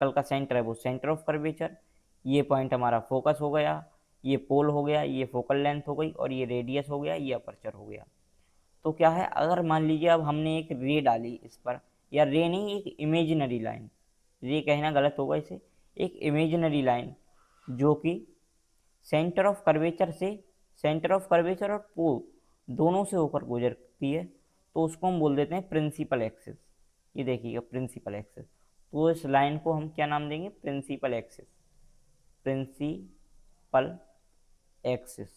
Circle का centre है वो सेंटर ऑफ कर्वेचर, ये पॉइंट हमारा फोकस हो गया, ये पोल हो गया, ये फोकल लेंथ हो गई, और ये रेडियस हो गया, ये अपर्चर हो गया। तो क्या है, अगर मान लीजिए अब हमने एक रे डाली इस पर, या रे नहीं, एक इमेजिनरी लाइन, रे कहना गलत होगा इसे, एक इमेजिनरी लाइन जो कि सेंटर ऑफ कर्वेचर से, सेंटर ऑफ कर्वेचर और पोल दोनों से होकर गुजरती है, तो उसको हम बोल देते हैं प्रिंसिपल एक्सिस। ये देखिएगा प्रिंसिपल एक्सिस, तो इस लाइन को हम क्या नाम देंगे, प्रिंसिपल एक्सिस, प्रिंसिपल एक्सिस।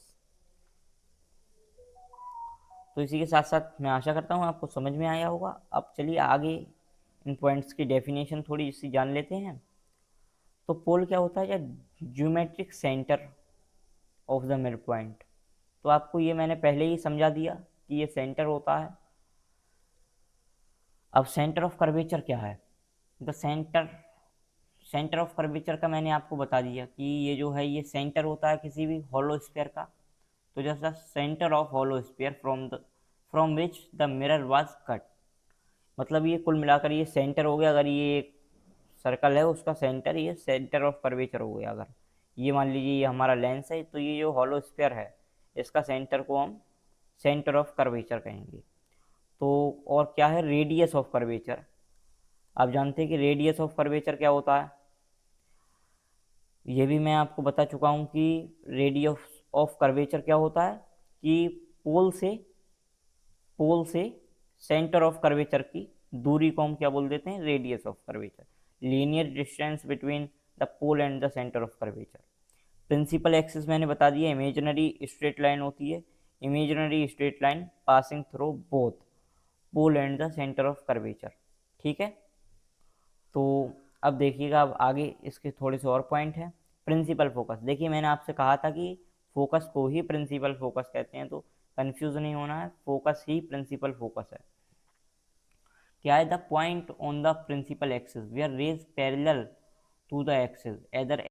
तो इसी के साथ साथ मैं आशा करता हूँ आपको समझ में आया होगा। अब चलिए आगे इन पॉइंट्स की डेफिनेशन थोड़ी सी जान लेते हैं। तो पोल क्या होता है, या geometric centre of the mid point. तो आपको ये मैंने पहले ही समझा दिया कि ये सेंटर होता है। अब सेंटर ऑफ कर्वेचर क्या है, the centre, centre of curvature का मैंने आपको बता दिया कि ये जो है ये सेंटर होता है किसी भी हॉलो स्फीयर का। तो just the centre of hollow sphere from which the mirror was cut, मतलब ये कुल मिलाकर ये सेंटर हो गया। अगर ये एक सर्कल है उसका सेंटर, ये सेंटर ऑफ कर्वेचर हो गया। अगर ये मान लीजिए ये हमारा लेंस है, तो ये जो हॉलो स्फीयर है इसका सेंटर को हम सेंटर ऑफ कर्वेचर कहेंगे। तो और क्या है, रेडियस ऑफ कर्वेचर। आप जानते हैं कि रेडियस ऑफ कर्वेचर क्या होता है, ये भी मैं आपको बता चुका हूँ कि रेडियस ऑफ कर्वेचर क्या होता है कि पोल से सेंटर ऑफ कर्वेचर की दूरी को हम क्या बोल देते हैं, radius of curvature, linear distance between the pole and the centre of curvature. Principal axis मैंने बता दिया, इमेजिनरी स्ट्रेट लाइन होती है, imaginary straight line passing through both pole and the centre of curvature. ठीक है, तो अब देखिएगा, अब आगे इसके थोड़े से और पॉइंट हैं। प्रिंसिपल फोकस, देखिए मैंने आपसे कहा था कि फोकस को ही प्रिंसिपल फोकस कहते हैं, तो कंफ्यूज नहीं होना है, फोकस ही प्रिंसिपल फोकस है। क्या है, the point on the principal axis where rays parallel to the axis either